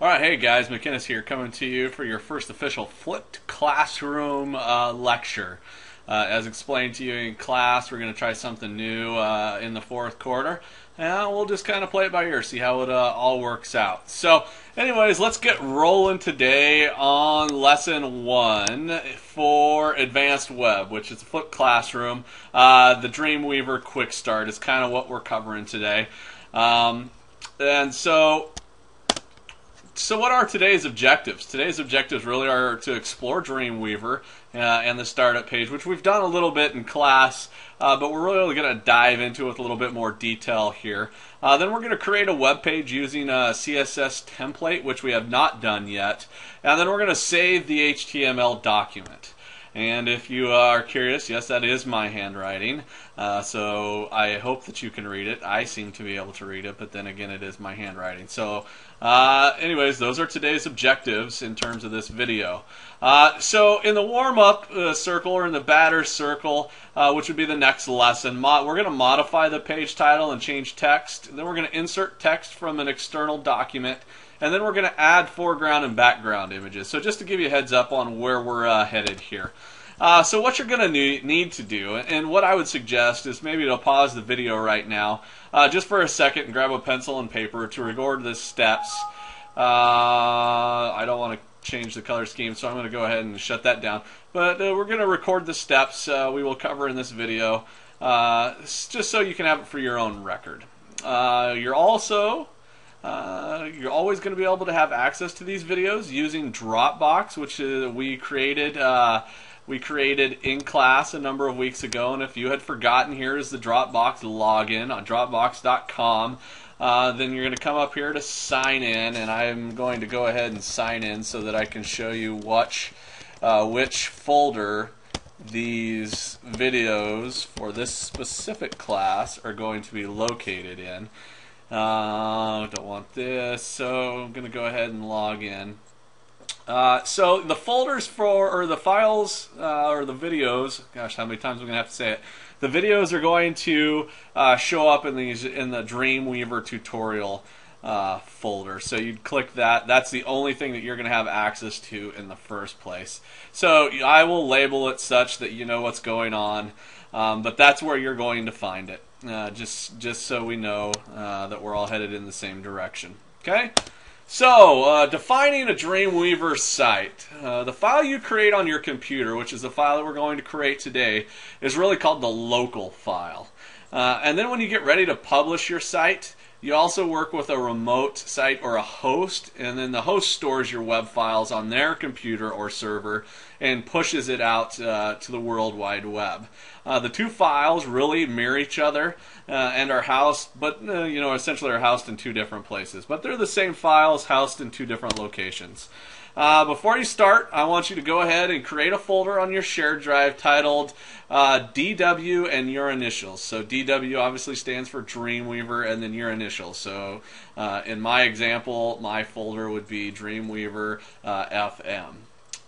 Alright, hey guys, McInnes here, coming to you for your first official flipped classroom lecture. As explained to you in class, we're going to try something new in the fourth quarter, and we'll just kind of play it by ear, see how it all works out. So, anyways, let's get rolling today on lesson 1 for Advanced Web, which is a flipped classroom. The Dreamweaver Quick Start is kind of what we're covering today. And so what are today's objectives? Today's objectives really are to explore Dreamweaver and the startup page, which we've done a little bit in class, but we're really going to dive into it with a little bit more detail here. Then we're going to create a web page using a CSS template, which we have not done yet, and then we're going to save the HTML document. And if you are curious, yes, that is my handwriting, so I hope that you can read it. I seem to be able to read it, but then again, it is my handwriting. So anyways, those are today's objectives in terms of this video. So in the warm-up circle, or in the batter circle, which would be the next lesson, we're going to modify the page title and change text. Then we're going to insert text from an external document. And then we're going to add foreground and background images. So just to give you a heads up on where we're headed here. So what you're going to need to do, and what I would suggest is maybe to pause the video right now, just for a second, and grab a pencil and paper to record the steps. I don't want to change the color scheme, so I'm going to go ahead and shut that down. But we're going to record the steps we will cover in this video, just so you can have it for your own record. You're always going to be able to have access to these videos using Dropbox, which we created in class a number of weeks ago. And if you had forgotten, here is the Dropbox login on Dropbox.com. Then you're going to come up here to sign in, and I'm going to go ahead and sign in so that I can show you which folder these videos for this specific class are going to be located in. Don't want this, so I'm going to go ahead and log in. So the folders or the files, or the videos, gosh, how many times am I going to have to say it? The videos are going to show up in the Dreamweaver tutorial folder. So you'd click that. That's the only thing that you're going to have access to in the first place. So I will label it such that you know what's going on, but that's where you're going to find it. Just so we know that we're all headed in the same direction. Okay? So, defining a Dreamweaver site. The file you create on your computer, which is the file that we're going to create today, is really called the local file. And then when you get ready to publish your site, you also work with a remote site or a host, and then the host stores your web files on their computer or server and pushes it out to the World Wide Web. The two files really mirror each other and are housed, but essentially are housed in two different places. But they're the same files housed in two different locations. Before you start, I want you to go ahead and create a folder on your shared drive titled DW and your initials. So DW obviously stands for Dreamweaver, and then your initials. So in my example, my folder would be Dreamweaver FM.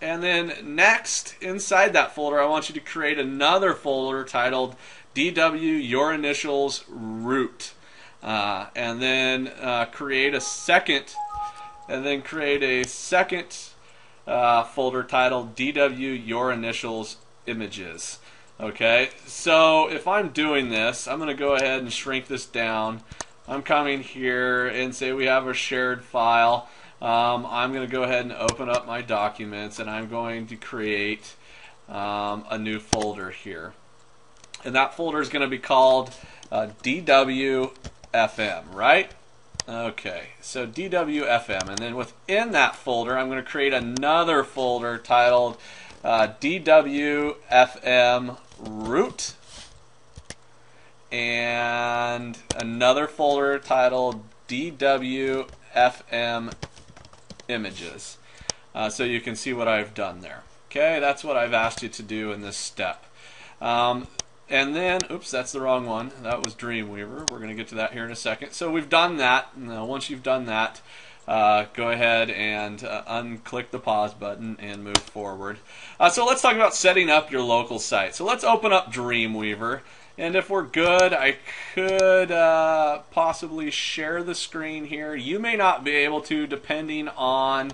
And then next, inside that folder, I want you to create another folder titled DW your initials root. And then create a second folder titled DW your initials images. Okay, so if I'm doing this, I'm going to go ahead and shrink this down. I'm coming here and say we have a shared file. I'm going to go ahead and open up my documents, and I'm going to create a new folder here. And that folder is going to be called DWFM, right? Okay, so DWFM, and then within that folder, I'm going to create another folder titled DWFM root, and another folder titled DWFM images. So you can see what I've done there. Okay, that's what I've asked you to do in this step. And then, oops, that's the wrong one. That was Dreamweaver. We're going to get to that here in a second. So we've done that. Now, once you've done that, go ahead and unclick the pause button and move forward. So let's talk about setting up your local site. So let's open up Dreamweaver. And if we're good, I could possibly share the screen here. You may not be able to, depending on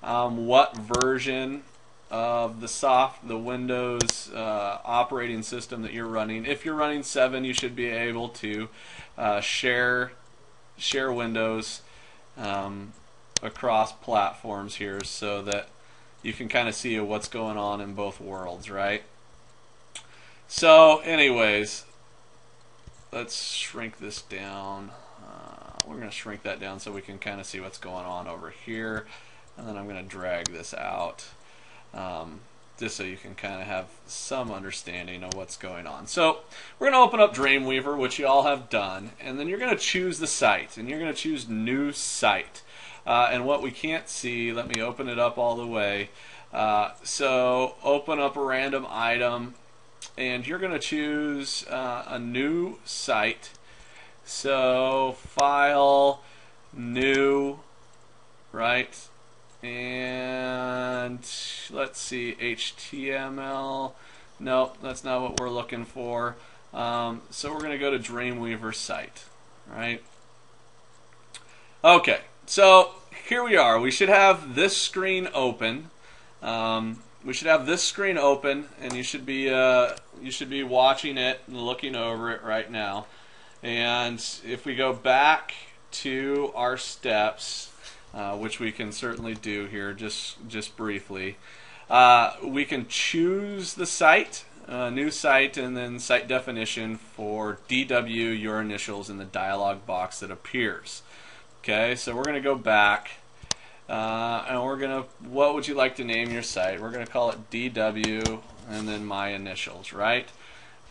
what version of the Windows operating system that you're running. If you're running 7, you should be able to share windows across platforms here, so that you can kind of see what's going on in both worlds, right? So anyways, let's shrink this down. We're going to shrink that down so we can kind of see what's going on over here, and then I'm going to drag this out just so you can kind of have some understanding of what's going on. So we're going to open up Dreamweaver, which you all have done, and then you're going to choose the site, and you're going to choose New Site. And what we can't see, let me open it up all the way. So open up a random item, and you're going to choose a new site. So File, New, right? And let's see, HTML. Nope, that's not what we're looking for. So we're going to go to Dreamweaver site, right? Okay, so here we are. We should have this screen open. We should have this screen open, and you should be watching it and looking over it right now. And if we go back to our steps, which we can certainly do here just briefly, we can choose the site, new site, and then site definition for DW, your initials, in the dialog box that appears. Okay, so we're going to go back, and we're going to, what would you like to name your site? We're going to call it DW and then my initials, right?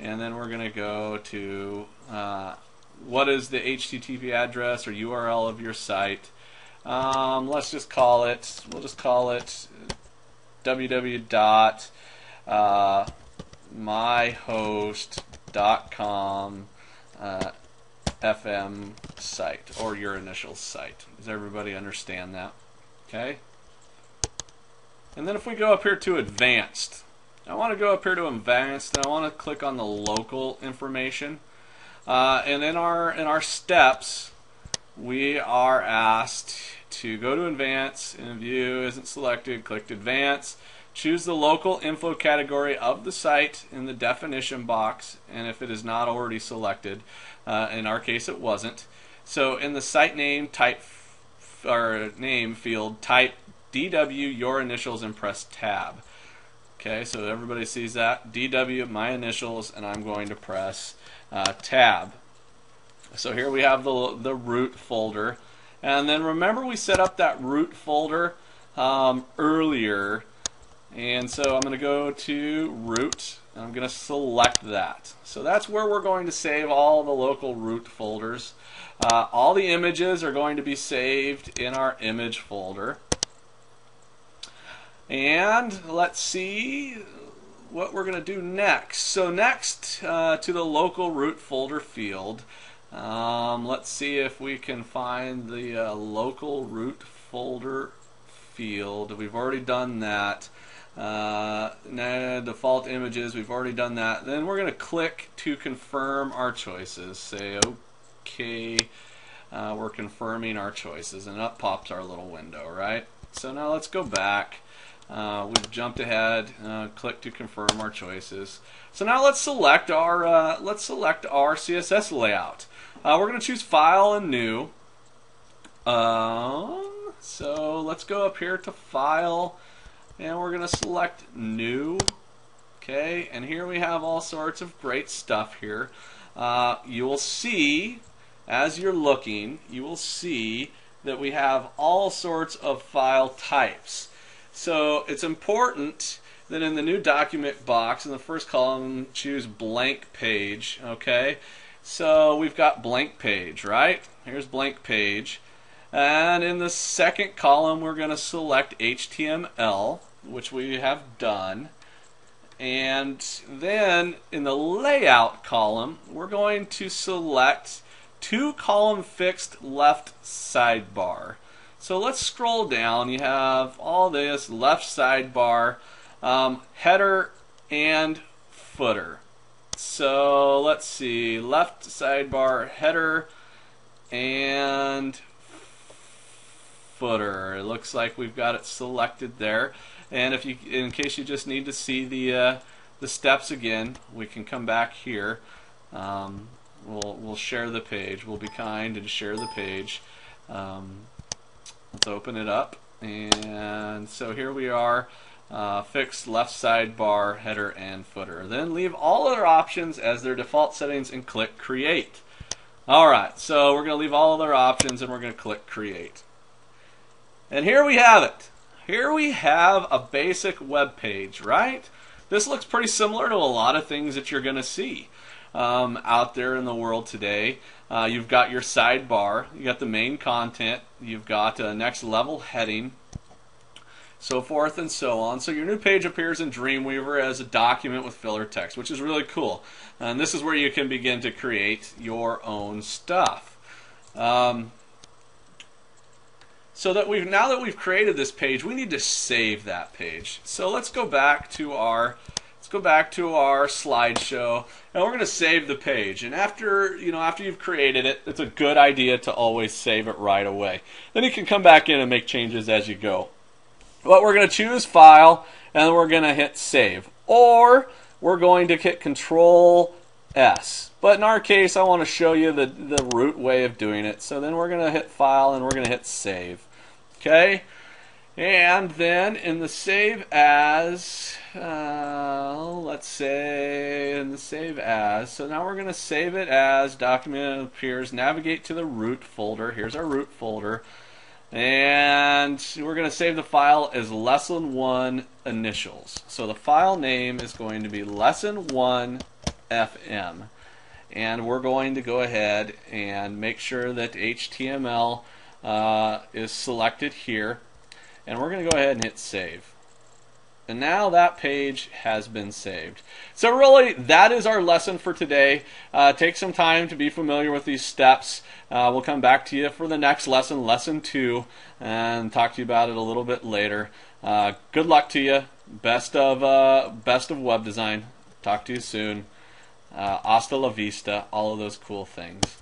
And then we're going to go to what is the HTTP address or URL of your site. Let's just call it, we'll just call it www.myhost.com FM site, or your initials site. Does everybody understand that? Okay. And then if we go up here to Advanced, I want to go up here to Advanced, and I want to click on the local information. And in our steps, we are asked to go to Advanced, and View isn't selected. Click Advanced. Choose the local info category of the site in the definition box, and if it is not already selected, in our case it wasn't. So in the site name name field, type DW your initials and press Tab. Okay, so everybody sees that, DW my initials, and I'm going to press Tab. So here we have the root folder, and then remember we set up that root folder earlier. And so I'm going to go to root, and I'm going to select that. So that's where we're going to save all the local root folders. All the images are going to be saved in our image folder. And let's see what we're going to do next. So next to the local root folder field, let's see if we can find the local root folder field. We've already done that. Default images, we've already done that. Then we're going to click to confirm our choices. Say OK, we're confirming our choices, and up pops our little window, right? So now let's go back. We've jumped ahead. Click to confirm our choices. So now let's select our CSS layout. We're going to choose File and New. So let's go up here to File, and we're going to select New. Okay, and here we have all sorts of great stuff here. You will see, as you're looking, you will see that we have all sorts of file types. So it's important that in the new document box, in the first column, choose blank page. Okay, so we've got blank page, right? Here's blank page. And in the second column, we're going to select HTML, which we have done. And then in the layout column, we're going to select 2-column fixed left sidebar. So let's scroll down. You have all this left sidebar, header and footer. So let's see, left sidebar header and footer. It looks like we've got it selected there. And if you, in case you just need to see the steps again, we can come back here. We'll share the page. We'll be kind and share the page. Let's open it up. And so here we are. Fix left sidebar header and footer. Then leave all other options as their default settings and click Create. Alright, so we're going to leave all other options and we're going to click Create. And here we have it. Here we have a basic web page, right? This looks pretty similar to a lot of things that you're going to see out there in the world today. You've got your sidebar, you got the main content, you've got a next level heading, so forth and so on. So your new page appears in Dreamweaver as a document with filler text, which is really cool. And this is where you can begin to create your own stuff. So that now that we've created this page, we need to save that page. So let's go back to our slideshow, and we're going to save the page. And after you've created it, it's a good idea to always save it right away. Then you can come back in and make changes as you go. But we're going to choose File, and we're going to hit Save, or we're going to hit Control S. But in our case, I want to show you the root way of doing it. So then we're going to hit File and we're going to hit Save. Okay? And then in the Save As, let's say in the Save As, so now we're going to save it as document appears, navigate to the root folder. Here's our root folder. And we're going to save the file as Lesson 1 initials. So the file name is going to be Lesson 1 FM. And we're going to go ahead and make sure that HTML is selected here. And we're going to go ahead and hit Save. And now that page has been saved. So really, that is our lesson for today. Take some time to be familiar with these steps. We'll come back to you for the next lesson, Lesson 2, and talk to you about it a little bit later. Good luck to you. Best of web design. Talk to you soon. Hasta la vista. All of those cool things.